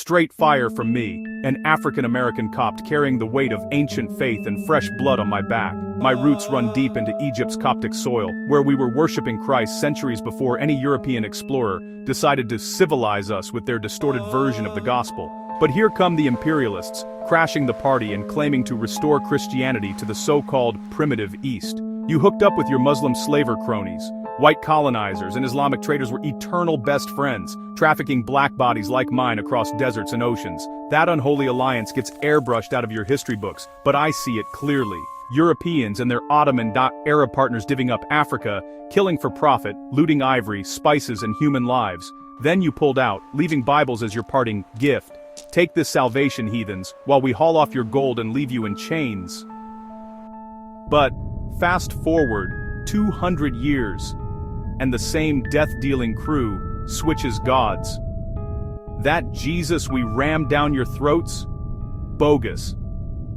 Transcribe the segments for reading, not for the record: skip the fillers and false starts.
Straight fire from me, an African American Copt carrying the weight of ancient faith and fresh blood on my back. My roots run deep into Egypt's Coptic soil, where we were worshipping Christ centuries before any European explorer decided to civilize us with their distorted version of the gospel. But here come the imperialists, crashing the party and claiming to restore Christianity to the so-called primitive East. You hooked up with your Muslim slaver cronies. White colonizers and Islamic traders were eternal best friends, trafficking black bodies like mine across deserts and oceans. That unholy alliance gets airbrushed out of your history books, but I see it clearly. Europeans and their Ottoman-era partners divvying up Africa, killing for profit, looting ivory, spices and human lives. Then you pulled out, leaving Bibles as your parting gift. Take this salvation, heathens, while we haul off your gold and leave you in chains. But, fast forward 200 years, and the same death-dealing crew switches gods. That Jesus we rammed down your throats? Bogus.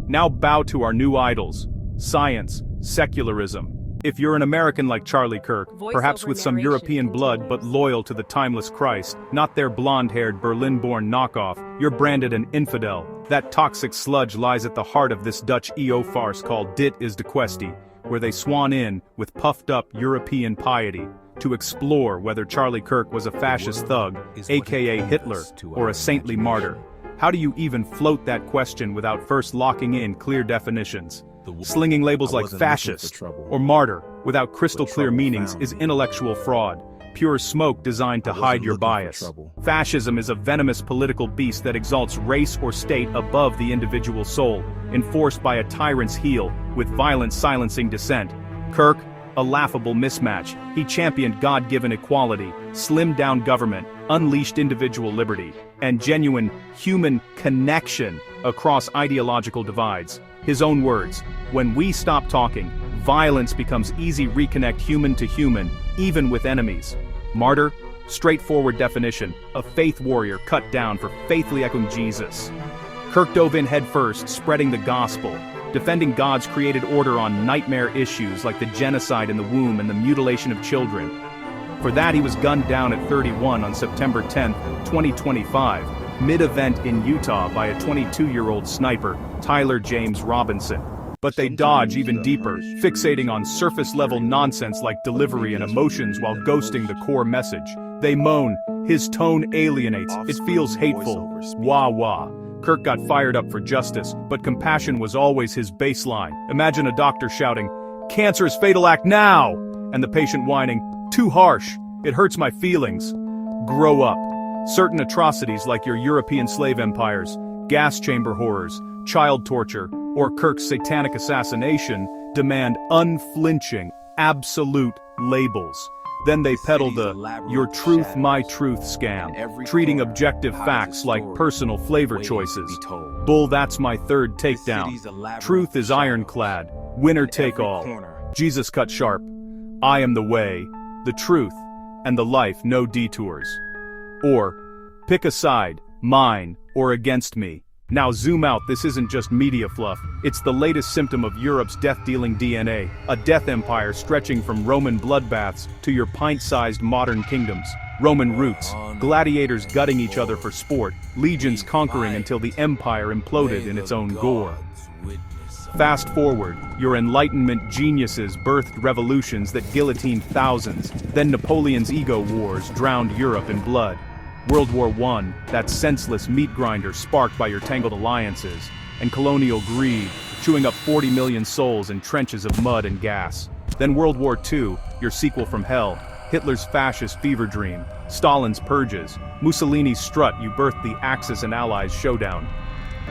Now bow to our new idols: science, secularism. If you're an American like Charlie-kirk, perhaps with some European blood but loyal to the timeless Christ, not their blonde-haired Berlin-born knockoff, you're branded an infidel. That toxic sludge lies at the heart of this Dutch EO farce called Dit is de Kwestie, where they swan in with puffed-up European piety to explore whether Charlie-kirk was a fascist thug, aka Hitler, or a saintly martyr. How do you even float that question without first locking in clear definitions? Slinging labels like fascist or martyr without crystal-clear meanings is intellectual fraud, pure smoke designed to hide your bias. Fascism is a venomous political beast that exalts race or state above the individual soul, enforced by a tyrant's heel, with violence silencing dissent. Kirk, a laughable mismatch. He championed God-given equality, slimmed-down government, unleashed individual liberty, and genuine human connection across ideological divides. His own words: when we stop talking, violence becomes easy. Reconnect human to human, even with enemies. Martyr? Straightforward definition: a faith warrior cut down for faithfully echoing Jesus. Kirk dove in headfirst, spreading the gospel, defending God's created order on nightmare issues like the genocide in the womb and the mutilation of children. For that, he was gunned down at 31 on September 10, 2025, mid-event in Utah by a 22-year-old sniper, Tyler James Robinson. But they dodge even deeper, fixating on surface-level nonsense like delivery and emotions while ghosting the core message. They moan, his tone alienates, it feels hateful. Wah wah. Kirk got fired up for justice, but compassion was always his baseline. Imagine a doctor shouting, "Cancer's fatal, act now!" and the patient whining, "Too harsh, it hurts my feelings." Grow up. Certain atrocities like your European slave empires, gas chamber horrors, child torture, or Kirk's satanic assassination demand unflinching, absolute labels. Then they peddle the "your truth, my truth" scam, treating objective facts like personal flavor choices. Bull, that's my third takedown. Truth is ironclad, winner take all. Jesus cut sharp. I am the way, the truth, and the life, no detours. Or, pick a side, mine, or against me. Now zoom out, this isn't just media fluff, it's the latest symptom of Europe's death-dealing DNA, a death empire stretching from Roman bloodbaths to your pint-sized modern kingdoms. Roman roots, gladiators gutting each other for sport, legions conquering until the empire imploded in its own gore. Fast forward, your Enlightenment geniuses birthed revolutions that guillotined thousands, then Napoleon's ego wars drowned Europe in blood. World War I, that senseless meat grinder sparked by your tangled alliances, and colonial greed, chewing up 40 million souls in trenches of mud and gas. Then World War II, your sequel from hell, Hitler's fascist fever dream, Stalin's purges, Mussolini's strut, you birthed the Axis and Allies showdown.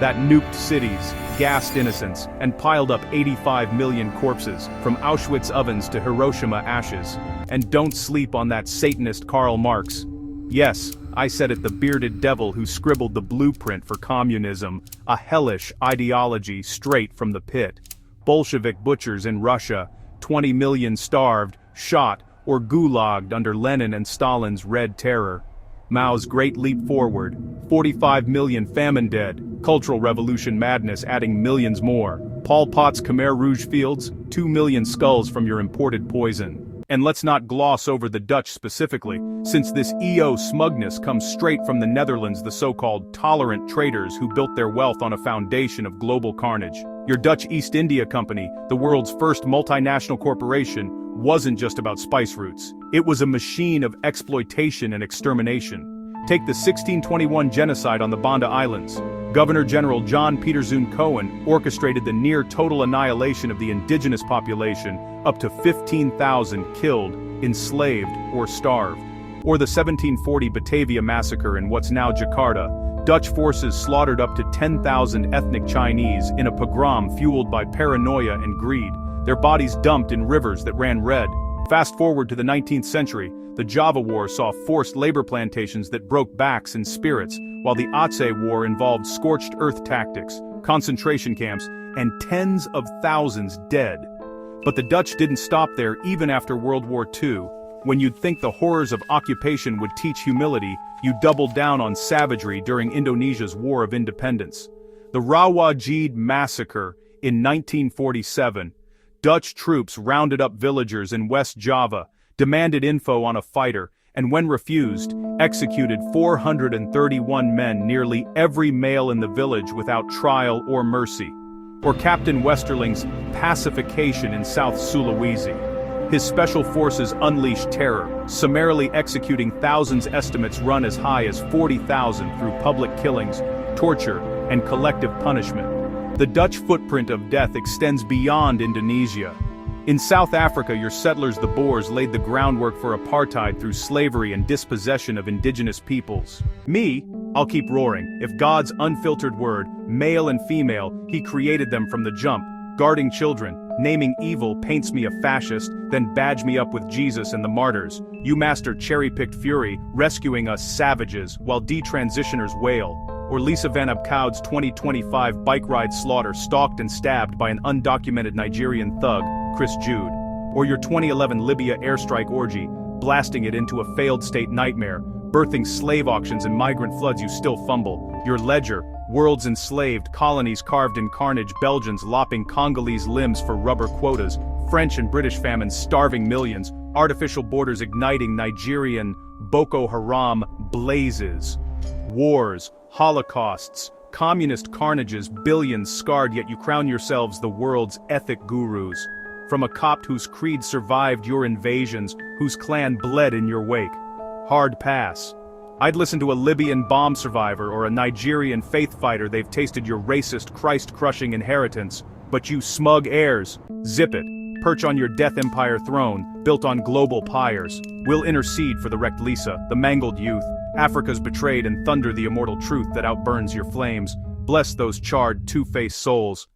That nuked cities, gassed innocents, and piled up 85 million corpses, from Auschwitz ovens to Hiroshima ashes. And don't sleep on that Satanist Karl Marx. Yes, I said it, the bearded devil who scribbled the blueprint for communism, a hellish ideology straight from the pit. Bolshevik butchers in Russia, 20 million starved, shot, or gulagged under Lenin and Stalin's Red Terror. Mao's Great Leap Forward, 45 million famine dead, Cultural Revolution madness adding millions more. Pol Pot's Khmer Rouge fields, 2 million skulls from your imported poison. And let's not gloss over the Dutch specifically, since this EO smugness comes straight from the Netherlands, the so-called tolerant traders who built their wealth on a foundation of global carnage. Your Dutch East India Company, the world's first multinational corporation, wasn't just about spice routes. It was a machine of exploitation and extermination. Take the 1621 genocide on the Banda Islands. Governor-General John Pieterszoon Cohen orchestrated the near-total annihilation of the indigenous population, up to 15,000 killed, enslaved, or starved. Or the 1740 Batavia massacre in what's now Jakarta. Dutch forces slaughtered up to 10,000 ethnic Chinese in a pogrom fueled by paranoia and greed, their bodies dumped in rivers that ran red. Fast forward to the 19th century, the Java War saw forced labor plantations that broke backs and spirits, while the Aceh War involved scorched earth tactics, concentration camps, and tens of thousands dead. But the Dutch didn't stop there even after World War II. When you'd think the horrors of occupation would teach humility, you doubled down on savagery during Indonesia's War of Independence. The Rawajid Massacre in 1947. Dutch troops rounded up villagers in West Java, demanded info on a fighter, and when refused, executed 431 men, nearly every male in the village without trial or mercy. Or Captain Westerling's pacification in South Sulawesi. His special forces unleashed terror, summarily executing thousands. Estimates run as high as 40,000 through public killings, torture, and collective punishment. The Dutch footprint of death extends beyond Indonesia. In South Africa, your settlers, the Boers, laid the groundwork for apartheid through slavery and dispossession of indigenous peoples. Me, I'll keep roaring. If God's unfiltered word, male and female, he created them from the jump, guarding children, naming evil paints me a fascist, then badge me up with Jesus and the martyrs. You master cherry-picked fury, rescuing us savages, while detransitioners wail. Or Lisa Van Abkoud's 2025 bike ride slaughter, stalked and stabbed by an undocumented Nigerian thug, Chris Jude. Or your 2011 Libya airstrike orgy, blasting it into a failed state nightmare, birthing slave auctions and migrant floods. You still fumble. Your ledger, worlds enslaved, colonies carved in carnage, Belgians lopping Congolese limbs for rubber quotas, French and British famines starving millions, artificial borders igniting Nigerian Boko Haram blazes. Wars, holocausts, communist carnages, billions scarred, yet you crown yourselves the world's ethic gurus. From a Copt whose creed survived your invasions, whose clan bled in your wake. Hard pass. I'd listen to a Libyan bomb survivor or a Nigerian faith fighter. They've tasted your racist, Christ-crushing inheritance. But you smug heirs, zip it. Perch on your death empire throne, built on global pyres. We'll intercede for the wrecked Lisa, the mangled youth, Africa's betrayed, and thunder the immortal truth that outburns your flames. Bless those charred, two-faced souls.